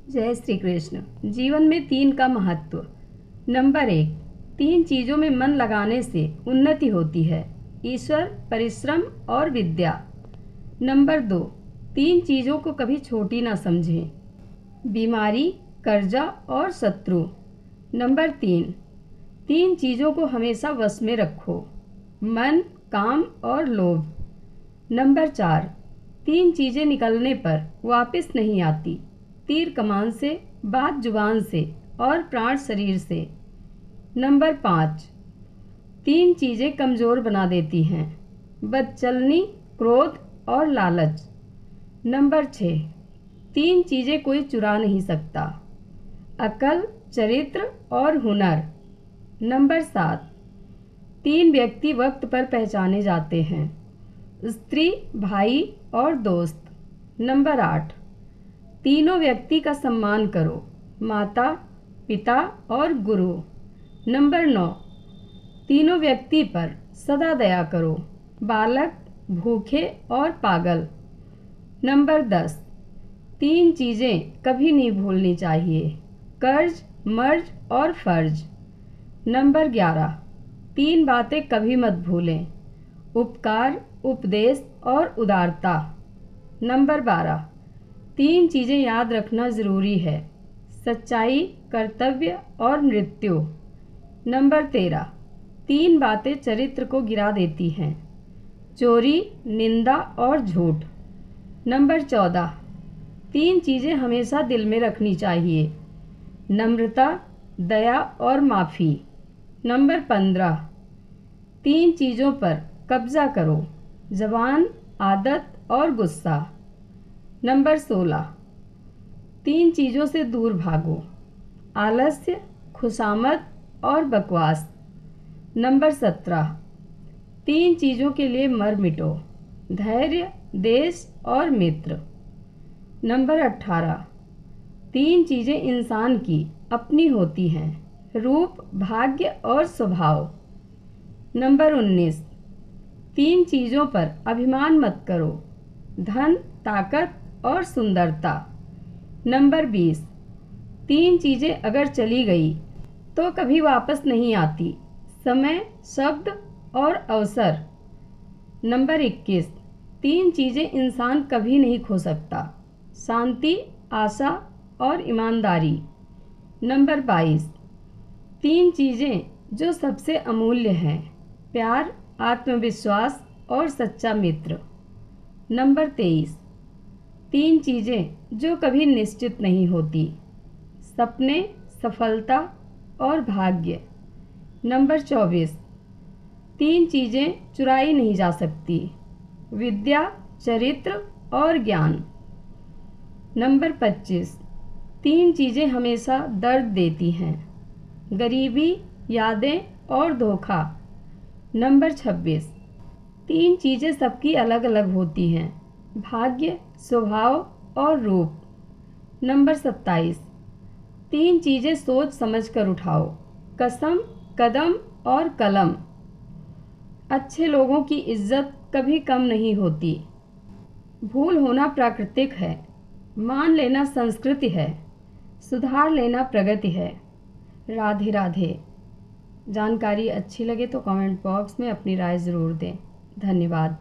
जय श्री कृष्ण। जीवन में 3 का महत्व। नंबर 1, 3 चीज़ों में मन लगाने से उन्नति होती है। ईश्वर, परिश्रम और विद्या। नंबर 2, 3 चीज़ों को कभी छोटी ना समझें। बीमारी, कर्जा और शत्रु। नंबर 3, 3 चीज़ों को हमेशा वश में रखो। मन, काम और लोभ। नंबर 4, 3 चीज़ें निकलने पर वापस नहीं आती। तीर कमान से, बात जुबान से और प्राण शरीर से। नंबर 5, 3 चीज़ें कमज़ोर बना देती हैं। बदचलनी, क्रोध और लालच। नंबर 6, 3 चीज़ें कोई चुरा नहीं सकता। अकल, चरित्र और हुनर। नंबर 7, 3 व्यक्ति वक्त पर पहचाने जाते हैं। स्त्री, भाई और दोस्त। नंबर 8, तीनों व्यक्ति का सम्मान करो। माता, पिता और गुरु। नंबर 9, तीनों व्यक्ति पर सदा दया करो। बालक, भूखे और पागल। नंबर 10, 3 चीज़ें कभी नहीं भूलनी चाहिए। कर्ज, मर्ज और फर्ज। नंबर 11, 3 बातें कभी मत भूलें। उपकार, उपदेश और उदारता। नंबर 12, 3 चीज़ें याद रखना ज़रूरी है। सच्चाई, कर्तव्य और मृत्यु। नंबर 13, 3 बातें चरित्र को गिरा देती हैं। चोरी, निंदा और झूठ। नंबर 14, 3 चीज़ें हमेशा दिल में रखनी चाहिए। नम्रता, दया और माफ़ी। नंबर 15, 3 चीज़ों पर कब्ज़ा करो। ज़बान, आदत और गुस्सा। नंबर 16, 3 चीज़ों से दूर भागो। आलस्य, खुशामद और बकवास। नंबर 17, 3 चीज़ों के लिए मर मिटो। धैर्य, देश और मित्र। नंबर 18, 3 चीज़ें इंसान की अपनी होती हैं। रूप, भाग्य और स्वभाव। नंबर 19, 3 चीज़ों पर अभिमान मत करो। धन, ताकत और सुंदरता। नंबर 20, 3 चीज़ें अगर चली गई तो कभी वापस नहीं आती। समय, शब्द और अवसर। नंबर 21, 3 चीज़ें इंसान कभी नहीं खो सकता। शांति, आशा और ईमानदारी। नंबर 22, 3 चीज़ें जो सबसे अमूल्य हैं। प्यार, आत्मविश्वास और सच्चा मित्र। नंबर 23, 3 चीज़ें जो कभी निश्चित नहीं होती। सपने, सफलता और भाग्य। नंबर 24, 3 चीज़ें चुराई नहीं जा सकती। विद्या, चरित्र और ज्ञान। नंबर 25, 3 चीज़ें हमेशा दर्द देती हैं। गरीबी, यादें और धोखा। नंबर 26, 3 चीज़ें सबकी अलग अलग होती हैं। भाग्य, स्वभाव और रूप। नंबर 27, 3 चीज़ें सोच समझ कर उठाओ। कसम, कदम और कलम। अच्छे लोगों की इज्जत कभी कम नहीं होती। भूल होना प्राकृतिक है। मान लेना संस्कृति है। सुधार लेना प्रगति है। राधे राधे। जानकारी अच्छी लगे तो कमेंट बॉक्स में अपनी राय ज़रूर दें। धन्यवाद।